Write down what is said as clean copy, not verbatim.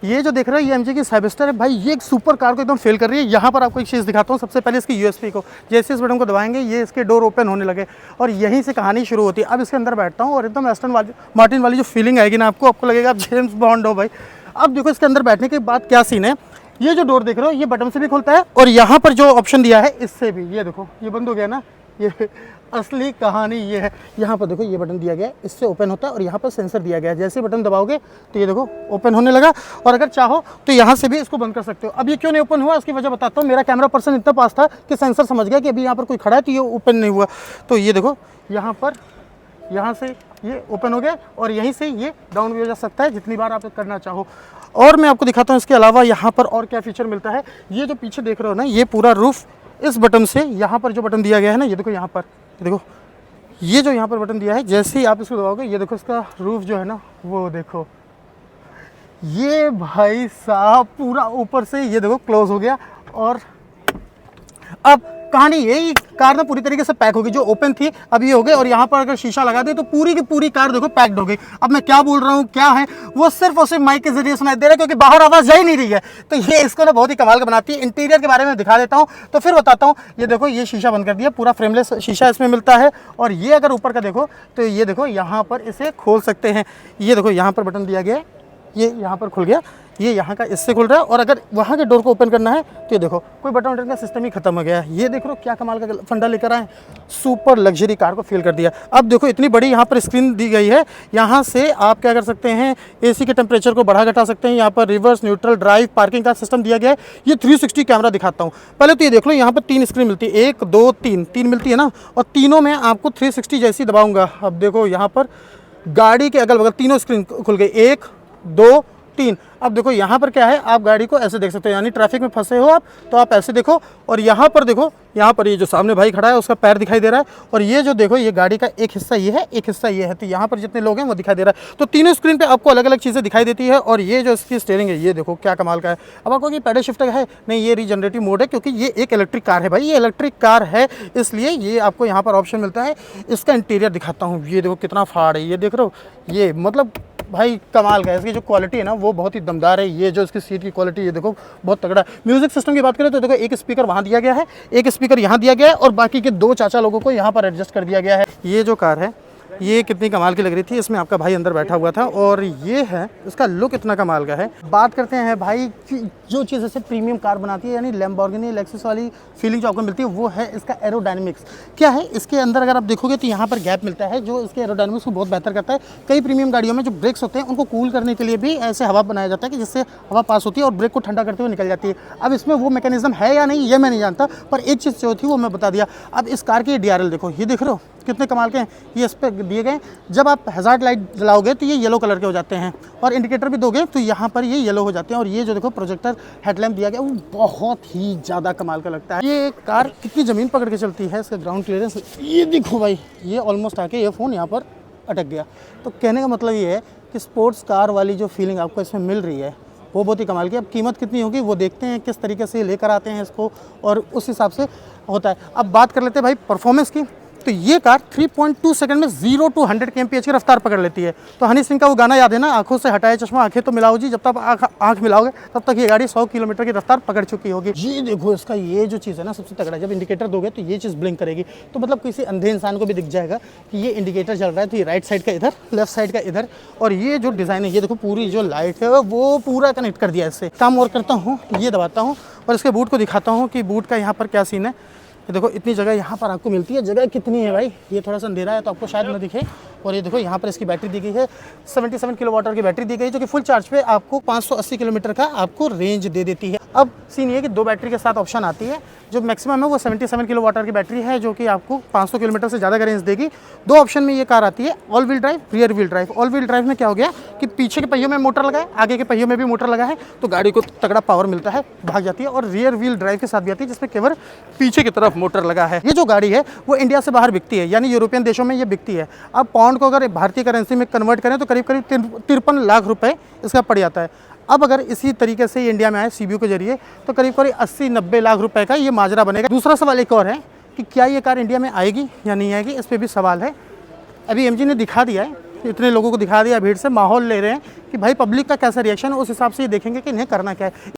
ये जो देख रहे हो ये एमजी की साइबस्टर है भाई, ये एक सुपर कार को एकदम फेल कर रही है। यहाँ पर आपको एक चीज़ दिखाता हूँ, सबसे पहले इसकी यूएसपी को, जैसे इस बटन को दबाएंगे ये इसके डोर ओपन होने लगे और यहीं से कहानी शुरू होती है। अब इसके अंदर बैठता हूँ और एकदम एस्टन मार्टिन वाली जो फीलिंग आएगी ना आपको लगेगा आप जेम्स बॉन्ड हो भाई। अब देखो इसके अंदर बैठने के बाद क्या सीन है, ये जो डोर देख रहे हो ये बटन से भी खुलता है और यहाँ पर जो ऑप्शन दिया है इससे भी, ये देखो ये बंद हो गया ना, ये असली कहानी ये है। यहाँ पर देखो ये बटन दिया गया है, इससे ओपन होता है और यहाँ पर सेंसर दिया गया है, जैसे बटन दबाओगे तो ये देखो ओपन होने लगा और अगर चाहो तो यहाँ से भी इसको बंद कर सकते हो। अब ये क्यों नहीं ओपन हुआ इसकी वजह बताता हूँ। मेरा कैमरा पर्सन इतना पास था कि सेंसर समझ गया कि अभी यहाँ पर कोई खड़ा है तो ये ओपन नहीं हुआ। तो ये देखो यहाँ पर, यहाँ से ये ओपन हो गया और यहीं से ये डाउन भी हो जा सकता है जितनी बार आप करना चाहो। और मैं आपको दिखाता हूँ इसके अलावा यहाँ पर और क्या फीचर मिलता है। ये जो पीछे देख रहे हो ना ये पूरा रूफ इस बटन से, यहाँ पर जो बटन दिया गया है ना ये देखो यहाँ पर, देखो ये जो यहाँ पर बटन दिया है जैसे ही आप इसको दबाओगे ये देखो इसका रूफ जो है ना वो देखो, ये भाई साहब पूरा ऊपर से ये देखो क्लोज हो गया। और अब कहानी यही, कार ना पूरी तरीके से पैक होगी, जो ओपन थी अब ये हो गई और यहाँ पर अगर शीशा लगा दे तो पूरी की पूरी कार देखो पैक्ड हो गई। अब मैं क्या बोल रहा हूँ क्या है वो सिर्फ और सिर्फ माइक के जरिए सुनाई दे रहा है क्योंकि बाहर आवाज़ जा ही नहीं रही है। तो ये इसको ना बहुत ही कमाल का बनाती है। इंटीरियर के बारे में दिखा देता हूँ तो फिर बताता हूँ। ये देखो ये शीशा बंद कर दिया, पूरा फ्रेमलेस शीशा इसमें मिलता है। और ये अगर ऊपर का देखो तो ये देखो यहाँ पर इसे खोल सकते हैं, ये देखो यहाँ पर बटन दिया गया है, ये यहाँ पर खुल गया, ये यहाँ का इससे खुल रहा है। और अगर वहाँ के डोर को ओपन करना है तो ये देखो कोई बटन वटन का सिस्टम ही खत्म हो गया है। ये देख लो क्या कमाल का फंडा लेकर आए, सुपर लग्जरी कार को फील कर दिया। अब देखो इतनी बड़ी यहाँ पर स्क्रीन दी गई है, यहाँ से आप क्या कर सकते हैं एसी के टेम्परेचर को बढ़ा घटा सकते हैं। यहाँ पर रिवर्स, न्यूट्रल, ड्राइव, पार्किंग का सिस्टम दिया गया है। ये 360 कैमरा दिखाता हूँ। पहले तो ये देख लो यहाँ पर 3 स्क्रीन मिलती है, 1 2 3 3 मिलती है ना, और तीनों में आपको 360 जैसी दबाऊंगा। अब देखो यहाँ पर गाड़ी के अगल बगल तीनों स्क्रीन खुल गई, 1 2 3। अब देखो यहाँ पर क्या है, आप गाड़ी को ऐसे देख सकते हो, यानी ट्रैफिक में फंसे हो आप तो आप ऐसे देखो। और यहाँ पर देखो, यहाँ पर ये जो सामने भाई खड़ा है उसका पैर दिखाई दे रहा है। और ये जो देखो ये गाड़ी का एक हिस्सा ये है, एक हिस्सा ये है, तो यहाँ पर जितने लोग हैं वो दिखाई दे रहा है। तो तीनों स्क्रीन पे आपको अलग अलग चीज़ें दिखाई देती है। और ये जो इसकी स्टीयरिंग है ये देखो क्या कमाल का है। अब आपको ये पैडल शिफ्टर है नहीं, ये रीजनरेटिव मोड है क्योंकि ये एक इलेक्ट्रिक कार है भाई, ये इलेक्ट्रिक कार है इसलिए ये आपको यहाँ पर ऑप्शन मिलता है। इसका इंटीरियर दिखाता हूँ, ये देखो कितना फाड़ है, ये देख रहे हो, ये मतलब भाई कमाल का है। इसकी जो क्वालिटी है ना वो बहुत ही दमदार है। ये जो इसकी सीट की क्वालिटी ये देखो बहुत तगड़ा है। म्यूजिक सिस्टम की बात करें तो देखो एक स्पीकर वहाँ दिया गया है, एक स्पीकर यहाँ दिया गया है और बाकी के 2 चाचा लोगों को यहाँ पर एडजस्ट कर दिया गया है। ये जो कार है ये कितनी कमाल की लग रही थी, इसमें आपका भाई अंदर बैठा हुआ था और ये है इसका लुक इतना कमाल का है। बात करते हैं भाई जो चीज़ इसे प्रीमियम कार बनाती है यानी लैम्बोर्गिनी लेक्सस वाली फीलिंग जो आपको मिलती है वो है इसका एरोडायनेमिक्स। क्या है इसके अंदर अगर आप देखोगे तो यहाँ पर गैप मिलता है जो इसके एरोडायनेमिक्स को बहुत बेहतर करता है। कई प्रीमियम गाड़ियों में जो ब्रेक्स होते हैं उनको कूल करने के लिए भी ऐसे हवा बनाया जाता है कि जिससे हवा पास होती है और ब्रेक को ठंडा करते हुए निकल जाती है। अब इसमें वो मैकेनिज्म है या नहीं ये मैं नहीं जानता, पर एक चीज़ जो थी वो मैं बता दिया। अब इस कार के DRL देखो, ये देख रहे हो कितने कमाल के हैं, ये इस पर दिए गए। जब आप हज़ार्ड लाइट जलाओगे तो ये येलो कलर के हो जाते हैं और इंडिकेटर भी दोगे तो यहाँ पर ये येलो हो जाते हैं। और ये जो देखो प्रोजेक्टर हेडलैम्प दिया गया वो बहुत ही ज़्यादा कमाल का लगता है। ये कार कितनी ज़मीन पकड़ के चलती है, इसका ग्राउंड क्लियरेंस ये देखो भाई, ये ऑलमोस्ट आके ये फ़ोन यहाँ पर अटक गया। तो कहने का मतलब ये है कि स्पोर्ट्स कार वाली जो फीलिंग आपको इसमें मिल रही है वो बहुत ही कमाल की। अब कीमत कितनी होगी वो देखते हैं, किस तरीके से लेकर आते हैं इसको और उस हिसाब से होता है। अब बात कर लेते हैं भाई परफॉर्मेंस की। तो ये कार 3.2 सेकंड में 0 to 100 kmph की रफ्तार पकड़ लेती है। तो हनी सिंह का वो गाना याद है ना, आंखों से हटाए चश्मा आंखें तो मिलाओ जी, जब तक आंख मिलाओगे तब तक ये गाड़ी 100 किलोमीटर की रफ्तार पकड़ चुकी होगी। ये देखो इसका ये जो चीज़ है ना सबसे तगड़ा, जब इंडिकेटर दोगे तो ये चीज़ ब्लिंक करेगी तो मतलब किसी अंधे इंसान को भी दिख जाएगा कि ये इंडिकेटर चल रहा है। तो ये राइट साइड का इधर, लेफ्ट साइड का इधर। और ये जो डिज़ाइन है ये देखो पूरी जो लाइट है वो पूरा कनेक्ट कर दिया इससे। काम और करता हूँ, ये दबाता हूँ और इसके बूट को दिखाता हूँ कि बूट का यहाँ पर क्या सीन है। ये देखो इतनी जगह यहाँ पर आपको मिलती है। जगह कितनी है भाई, ये थोड़ा सा अंधेरा है तो आपको शायद न दिखे। और ये देखो यहाँ पर इसकी बैटरी दी गई है, 77 किलोवाट की बैटरी दी गई जो कि फुल चार्ज पे आपको 580 किलोमीटर का आपको रेंज दे देती है। अब सीन ये कि 2 बैटरी के साथ ऑप्शन आती है। जो मैक्सिमम है वो 77 किलोवाट की बैटरी है जो कि आपको 500 किलोमीटर से ज़्यादा का रेंज देगी। 2 ऑप्शन में ये कार आती है, all wheel drive, rear wheel drive. All wheel drive में क्या हो गया कि पीछे के पहियों में मोटर लगा है, आगे के पहियों में भी मोटर लगा है तो गाड़ी को तगड़ा पावर मिलता है, भाग जाती है। और रियर व्हील ड्राइव के साथ भी आती है जिसमें केवल पीछे की तरफ मोटर लगा है। ये जो गाड़ी है वो इंडिया से बाहर बिकती है, यानी यूरोपियन देशों में ये बिकती है। अब पाउंड को अगर भारतीय करेंसी में कन्वर्ट करें तो करीब करीब 53 लाख रुपए इसका पड़ जाता है। अब अगर इसी तरीके से ये इंडिया में आए CBU के जरिए तो करीब करीब 80-90 लाख रुपए का ये माजरा बनेगा। दूसरा सवाल एक और है कि क्या ये कार इंडिया में आएगी या नहीं आएगी, इस पर भी सवाल है। अभी MG ने दिखा दिया है इतने लोगों को दिखा दिया, भीड़ से माहौल ले रहे हैं कि भाई पब्लिक का कैसा रिएक्शन है, उस हिसाब से ये देखेंगे कि इन्हें करना क्या है।